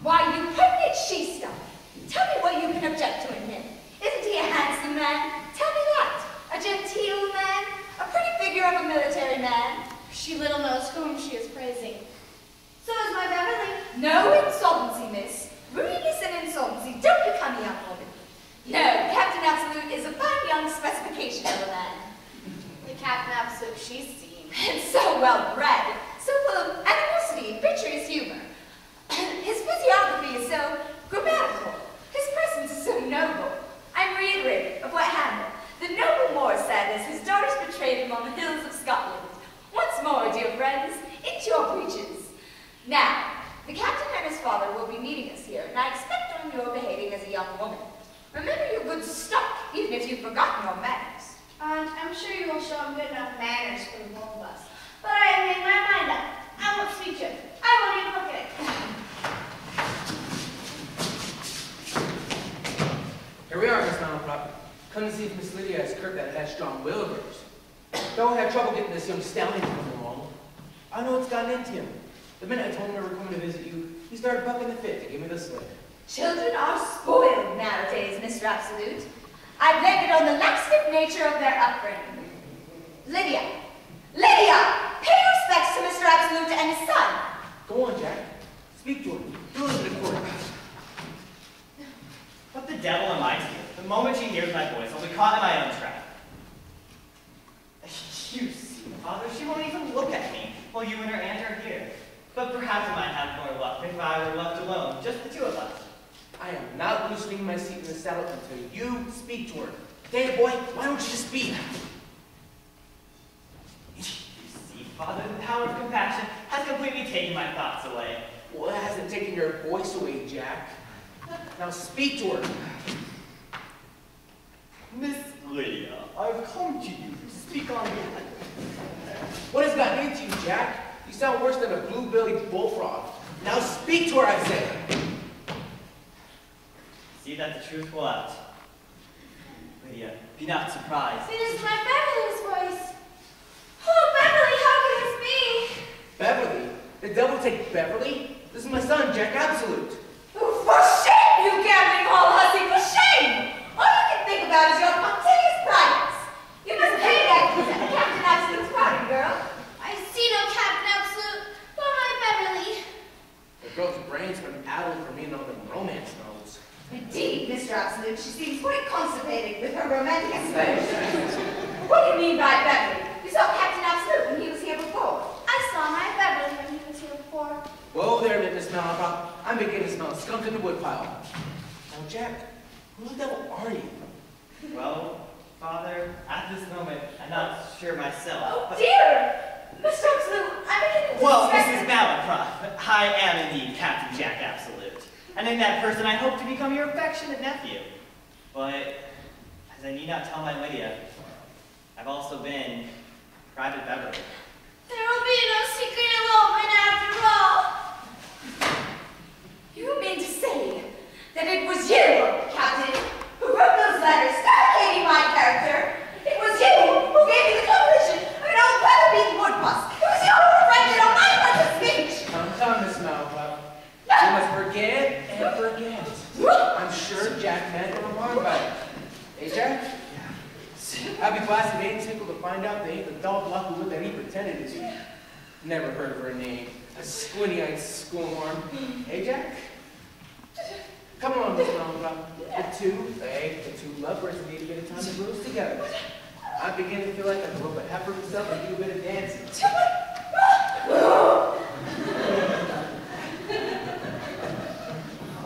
Why, you pregnant she-stuff. Tell me what you can object to in him. Isn't he a handsome man? Tell me that. A genteel man? A pretty figure of a military man? She little knows whom she is praising. So is my Beverly. No insolvency, miss. Rudeness and insolvency don't become a young woman. No, Captain Absolute is a fine young specification of a man. The Captain Absolute she's seen. And so well bred, so full of animosity and picturesque humor. His physiognomy is so grammatical. His presence is so noble. I'm reiterating of what Hamlet, the noble Moor, said as his daughters betrayed him on the hills of Scotland. Once more, dear friends, into your breeches. Now, the captain and his father will be meeting us here, and I expect on your behaving as a young woman. Remember your good stock, even if you've forgotten your manners. I'm sure you will show him good enough manners for the both of us. But I have made my mind up. I won't speak to him. I won't even look at it. Here we are, Miss Malaprop. Come to see if Miss Lydia has curbed that headstrong will of hers. Though I had trouble getting this young stallion to come along. I know what's gotten into him. The minute I told him we were coming to visit you, he started bucking the fit to give me the slip. Children are spoiled nowadays, Mr. Absolute. I blame it on the laxative nature of their upbringing. Lydia! Lydia! Pay respects to Mr. Absolute and his son! Go on, Jack. Speak to him. Do a little bit of court. What the devil am I to do? The moment she hears my voice, I'll be caught in my own trap. You see, Father, she won't even look at me while you and her aunt are here. But perhaps I might have more luck if I were left alone, just the two of us. I am not loosening my seat in the saddle until you speak to her. Dang boy, why don't you just speak? You see, Father, the power of compassion has completely taken my thoughts away. Well, it hasn't taken your voice away, Jack. Now speak to her. Miss Lydia, I've come to you to speak on behalf. What has gotten into you, Jack? You sound worse than a blue-bellied bullfrog. Now speak to her, I say. See that the truth will out. Lydia, be not surprised. It is my Beverly's voice. Oh, Beverly, how can this be? Beverly? The devil take Beverly? This is my son, Jack Absolute. Oh, for shame, you gambling hall hussy, for shame! All you can think about is your punctilious privates. You must pay that Captain Absolute's party, girl. I see no Captain Absolute, but my Beverly. The girl's brains been addled for me and all them romance novels. Indeed, Mr. Absolute, she seems quite constipated with her romantic exposure. What do you mean by Beverly? You saw Captain Absolute when he was here before. I saw my Beverly when he was here before. Whoa there, Miss Malaprop. I'm beginning to smell a skunk in the woodpile. Now, Jack, who the devil are you? Well, Father, at this moment, I'm not sure myself. Oh, dear! Mr. Absolute, I'm beginning to Well, suspect- Mrs. Malaprop, I am indeed Captain Jack Absolute. And in that person, I hope to become your affectionate nephew. But, as I need not tell my Lydia, I've also been Private Beverly. There will be no secret elopement after all. You mean to say that it was you, Captain, who wrote those letters fabricating my character? It was you who gave me the composition of an old weather-beaten woodbus. It was you who reflected on my pleasant speech. Come, Miss Malaprop. You must forget and forget. I'm sure Jack meant no harm by it. Hey, Jack? I'd be glad to made tinkle to find out they ain't the dog lucky that he pretended to be. Never heard of her name. A squinty-eyed schoolmarm. Hey, Jack? Come on, Miss Malaprop. The two lovers need a bit of time to bruise together. I begin to feel like I could rope a heifer myself and do a bit of dancing.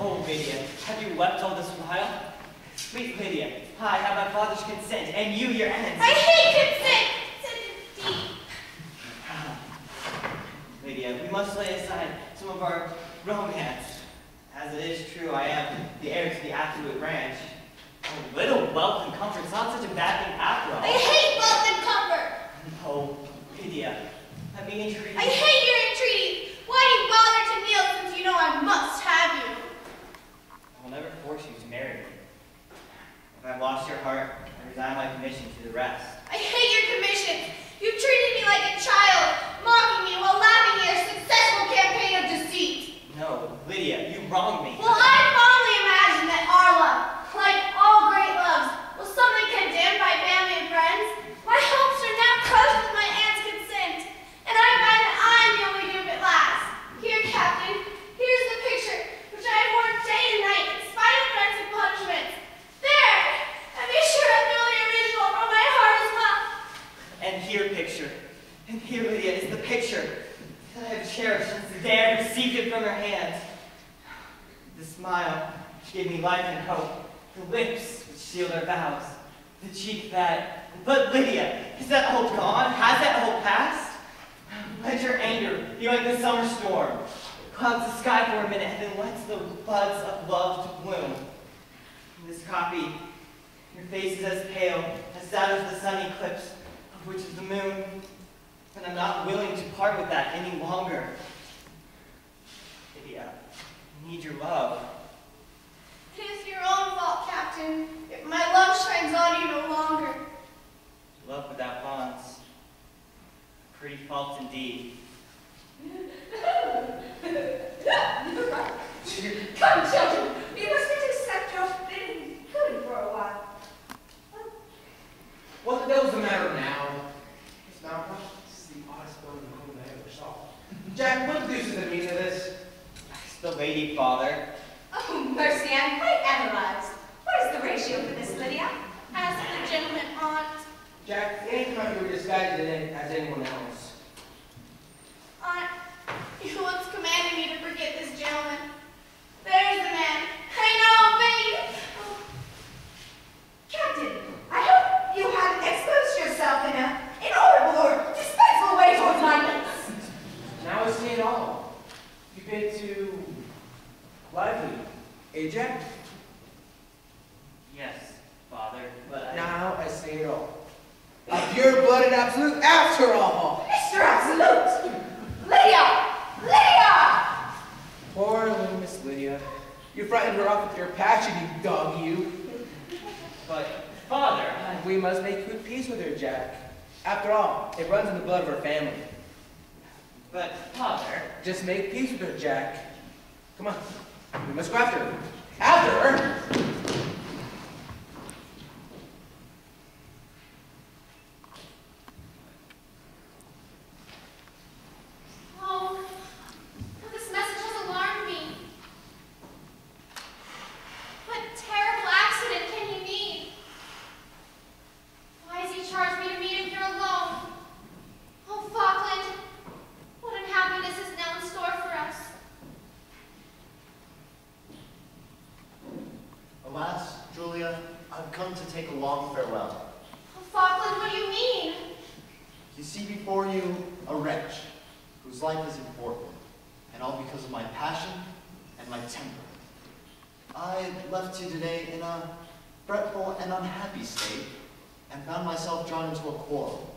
Oh, Lydia, have you wept all this while? Sweet Lydia, I have my father's consent, and you your aunt's. I hate consent. Consent is deep. Lydia, we must lay aside some of our romance. As it is true, I am the heir to the Absolute ranch. A little wealth and comfort's not such a bad thing after all. I hate wealth and comfort. Oh, Lydia, let me entreat you. I hate your entreaty. Why do you bother to kneel since you know I must have you? I will never force you to marry me. If I've lost your heart, I resign my commission to the rest. I hate your commission. You've treated me like a child, mocking me while laughing at your successful campaign of deceit. No, Lydia, you wronged me. Well, I fondly imagined that our love, like all great loves, was something condemned by family and friends. My hopes are now crushed with my aunt's consent, and I find that I'm the only dupe at last. Here, Captain, here's the picture, which I have worn day and night in spite of threats and punishments. There! And be sure I feel the original from my heart as well. And here, picture. And here, Lydia, is the picture that I have cherished since the day I received it from her hand. The smile which gave me life and hope. The lips which sealed our vows. The cheek that... But Lydia, is that hope gone? Has that hope passed? Let your anger be like the summer storm. Clouds the sky for a minute and then lets the buds of love to bloom. In this copy, your face is as pale, as sad as the sun eclipse, of which is the moon. And I'm not willing to part with that any longer. Lydia, I need your love. It is your own fault, Captain, if my love shines on you no longer. Love without bonds. Pretty fault indeed. Come, children, we must accept your forbidden food for a while. What the devil's the matter now? Miss Malcolm, this is the oddest bone in the home I ever saw. Jack, what deuce is the meaning of this? It's the lady, Father. Oh, mercy, I'm quite analyzed. What is the ratio for this, Lydia? Ask the gentleman, Aunt. Jack, it ain't come to disguise it as anyone else. Aunt, you once commanded me to forget this gentleman. There's the man. I know, babe. Oh. Captain, I hope you haven't exposed yourself in an inaudible or despicable way towards my niece. Now I see it all. You bid too lively, eh, Jack? Yes, Father, but Now I see it all. A pure-blooded absolute after all. Mr. Absolute! Lydia! Lydia! Poor little Miss Lydia. You frightened her off with your passion, you dog, you. But, Father, We must make good peace with her, Jack. After all, it runs in the blood of her family. but, Father, Just make peace with her, Jack. Come on. We must go after her. After her! Oh, this message has alarmed me. What terrible accident can he mean? Why has he charged me to meet him here alone? Oh, Falkland, what unhappiness is now in store for us? Alas, Julia, I've come to take a long farewell. Oh, Falkland, what do you mean? You see before you a wretch whose life is important, and all because of my passion and my temper. I left you today in a fretful and unhappy state, and found myself drawn into a quarrel.